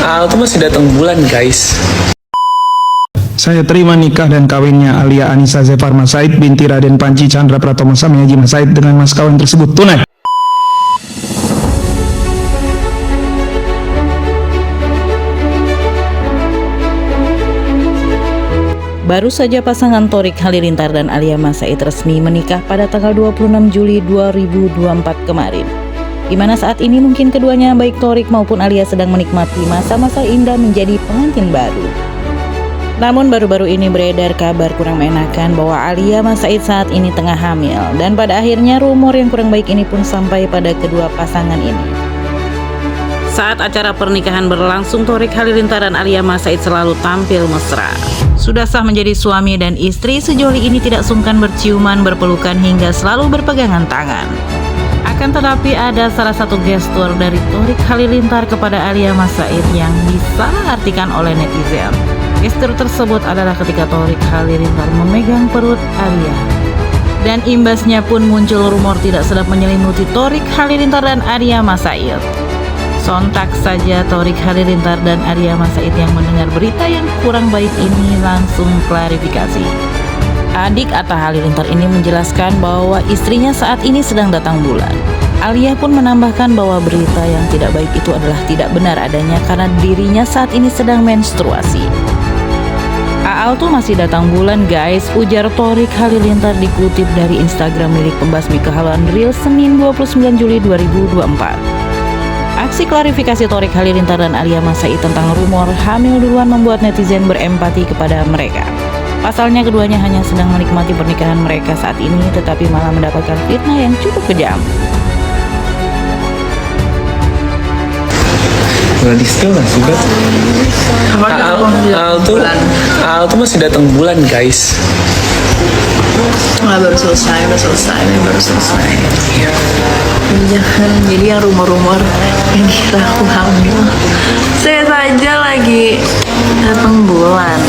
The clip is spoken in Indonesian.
Al tuh masih datang bulan, guys. Saya terima nikah dan kawinnya Alia Anissa Zefar Masaid binti Raden Panji Chandra Pratomo Sami Haji Masaid dengan mas kawin tersebut tunai. Baru saja pasangan Thorik Halilintar dan Alia Masaid resmi menikah pada tanggal 26 Juli 2024 kemarin. Di mana saat ini mungkin keduanya baik Thorik maupun Alia sedang menikmati masa-masa indah menjadi pengantin baru. Namun baru-baru ini beredar kabar kurang mengenakan bahwa Alia Masaid saat ini tengah hamil, dan pada akhirnya rumor yang kurang baik ini pun sampai pada kedua pasangan ini. Saat acara pernikahan berlangsung, Thorik Halilintar dan Alia Masaid selalu tampil mesra. Sudah sah menjadi suami dan istri, sejoli ini tidak sungkan berciuman, berpelukan hingga selalu berpegangan tangan. Akan tetapi ada salah satu gestur dari Thorik Halilintar kepada Alia Masaid yang disalahartikan oleh netizen. Gestur tersebut adalah ketika Thorik Halilintar memegang perut Alia. Dan imbasnya pun muncul rumor tidak sedap menyelimuti Thorik Halilintar dan Alia Masaid. Sontak saja Thorik Halilintar dan Alia Masaid yang mendengar berita yang kurang baik ini langsung klarifikasi. Adik Atta Halilintar ini menjelaskan bahwa istrinya saat ini sedang datang bulan. Alia pun menambahkan bahwa berita yang tidak baik itu adalah tidak benar adanya karena dirinya saat ini sedang menstruasi. Aal tuh masih datang bulan, guys, ujar Thorik Halilintar dikutip dari Instagram milik pembasmi kehaluan Real Senin 29 Juli 2024. Aksi klarifikasi Thorik Halilintar dan Alia Masaid tentang rumor hamil duluan membuat netizen berempati kepada mereka. Pasalnya keduanya hanya sedang menikmati pernikahan mereka saat ini, tetapi malah mendapatkan fitnah yang cukup kejam. Gadis tuh masih Al tuh masih datang bulan, guys. Nggak, baru selesai. Jangan jadi yang rumor-rumor yang kira aku hamil. Saya saja lagi datang bulan.